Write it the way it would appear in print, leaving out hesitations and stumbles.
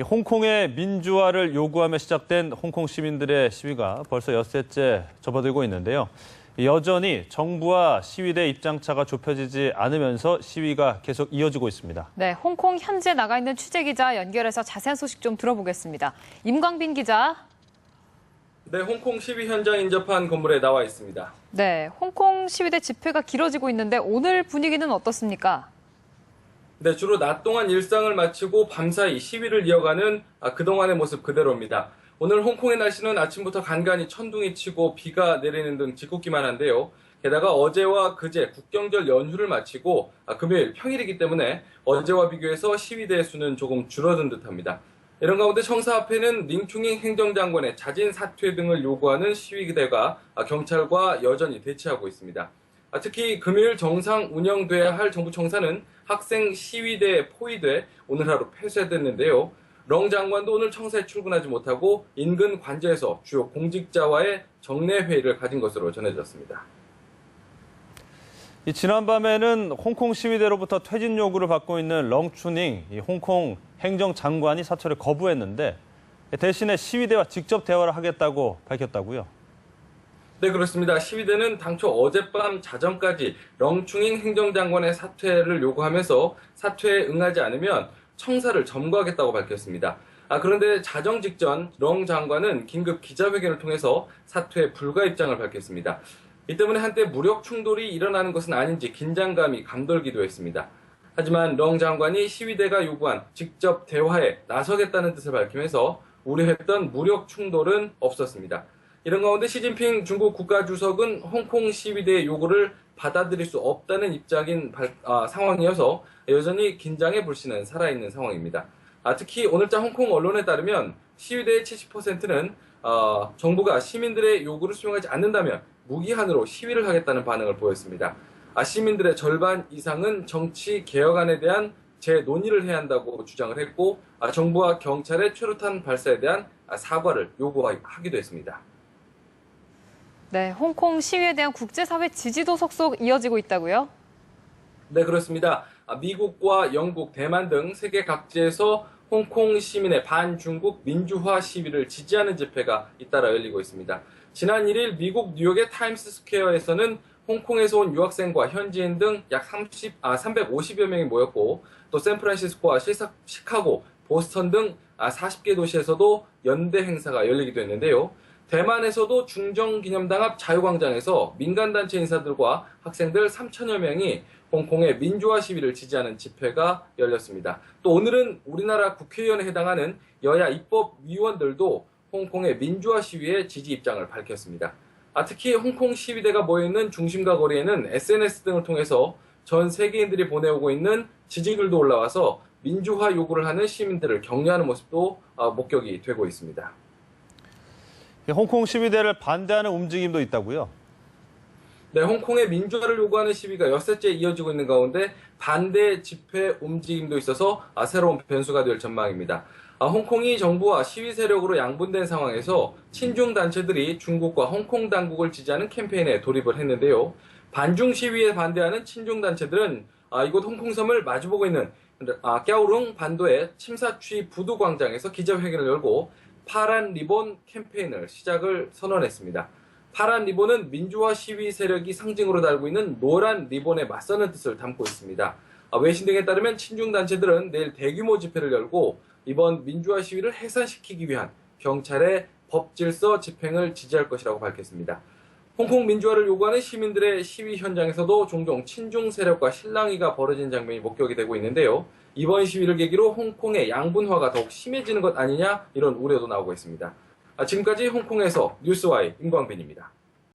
홍콩의 민주화를 요구하며 시작된 홍콩 시민들의 시위가 벌써 엿새째 접어들고 있는데요. 여전히 정부와 시위대 입장차가 좁혀지지 않으면서 시위가 계속 이어지고 있습니다. 네, 홍콩 현재 나가 있는 취재기자 연결해서 자세한 소식 좀 들어보겠습니다. 임광빈 기자. 네, 홍콩 시위 현장 인접한 건물에 나와 있습니다. 네, 홍콩 시위대 집회가 길어지고 있는데 오늘 분위기는 어떻습니까? 네, 주로 낮 동안 일상을 마치고 밤사이 시위를 이어가는 그동안의 모습 그대로입니다. 오늘 홍콩의 날씨는 아침부터 간간히 천둥이 치고 비가 내리는 등 짓궂기만 한데요. 게다가 어제와 그제 국경절 연휴를 마치고 금요일 평일이기 때문에 어제와 비교해서 시위대의 수는 조금 줄어든 듯합니다. 이런 가운데 청사 앞에는 링충잉 행정장관의 자진 사퇴 등을 요구하는 시위대가 경찰과 여전히 대치하고 있습니다. 특히 금요일 정상 운영돼야 할 정부 청사는 학생 시위대에 포위돼 오늘 하루 폐쇄됐는데요. 렁 장관도 오늘 청사에 출근하지 못하고 인근 관저에서 주요 공직자와의 정례 회의를 가진 것으로 전해졌습니다. 지난밤에는 홍콩 시위대로부터 퇴진 요구를 받고 있는 렁추닝 홍콩 행정장관이 사퇴를 거부했는데 대신에 시위대와 직접 대화를 하겠다고 밝혔다고요. 네, 그렇습니다. 시위대는 당초 어젯밤 자정까지 렁충잉 행정장관의 사퇴를 요구하면서 사퇴에 응하지 않으면 청사를 점거하겠다고 밝혔습니다. 그런데 자정 직전 렁 장관은 긴급 기자회견을 통해서 사퇴 불가 입장을 밝혔습니다. 이 때문에 한때 무력 충돌이 일어나는 것은 아닌지 긴장감이 감돌기도 했습니다. 하지만 렁 장관이 시위대가 요구한 직접 대화에 나서겠다는 뜻을 밝히면서 우려했던 무력 충돌은 없었습니다. 이런 가운데 시진핑 중국 국가주석은 홍콩 시위대의 요구를 받아들일 수 없다는 입장인 상황이어서 여전히 긴장의 불씨는 살아있는 상황입니다. 특히 오늘자 홍콩 언론에 따르면 시위대의 70%는 정부가 시민들의 요구를 수용하지 않는다면 무기한으로 시위를 하겠다는 반응을 보였습니다. 시민들의 절반 이상은 정치 개혁안에 대한 재논의를 해야 한다고 주장을 했고 정부와 경찰의 최루탄 발사에 대한 사과를 요구하기도 했습니다. 네, 홍콩 시위에 대한 국제사회 지지도 속속 이어지고 있다고요? 네, 그렇습니다. 미국과 영국, 대만 등 세계 각지에서 홍콩 시민의 반중국 민주화 시위를 지지하는 집회가 잇따라 열리고 있습니다. 지난 1일 미국 뉴욕의 타임스 스퀘어에서는 홍콩에서 온 유학생과 현지인 등 약 350여 명이 모였고 또 샌프란시스코와 시카고, 보스턴 등 40개 도시에서도 연대 행사가 열리기도 했는데요. 대만에서도 중정기념당 앞 자유광장에서 민간단체 인사들과 학생들 3천여 명이 홍콩의 민주화 시위를 지지하는 집회가 열렸습니다. 또 오늘은 우리나라 국회의원에 해당하는 여야 입법위원들도 홍콩의 민주화 시위에 지지 입장을 밝혔습니다. 특히 홍콩 시위대가 모여있는 중심가 거리에는 SNS 등을 통해서 전 세계인들이 보내오고 있는 지지글도 올라와서 민주화 요구를 하는 시민들을 격려하는 모습도 목격이 되고 있습니다. 홍콩 시위대를 반대하는 움직임도 있다고요? 네, 홍콩의 민주화를 요구하는 시위가 엿새째 이어지고 있는 가운데 반대 집회 움직임도 있어서 새로운 변수가 될 전망입니다. 홍콩이 정부와 시위 세력으로 양분된 상황에서 친중 단체들이 중국과 홍콩 당국을 지지하는 캠페인에 돌입을 했는데요. 반중 시위에 반대하는 친중 단체들은 이곳 홍콩섬을 마주보고 있는 꺄오룽 반도의 침사취 부두 광장에서 기자회견을 열고 파란 리본 캠페인을 시작을 선언했습니다. 파란 리본은 민주화 시위 세력이 상징으로 달고 있는 노란 리본에 맞서는 뜻을 담고 있습니다. 외신 등에 따르면 친중 단체들은 내일 대규모 집회를 열고 이번 민주화 시위를 해산시키기 위한 경찰의 법질서 집행을 지지할 것이라고 밝혔습니다. 홍콩 민주화를 요구하는 시민들의 시위 현장에서도 종종 친중 세력과 실랑이가 벌어진 장면이 목격이 되고 있는데요. 이번 시위를 계기로 홍콩의 양분화가 더욱 심해지는 것 아니냐 이런 우려도 나오고 있습니다. 지금까지 홍콩에서 뉴스와이 임광빈입니다.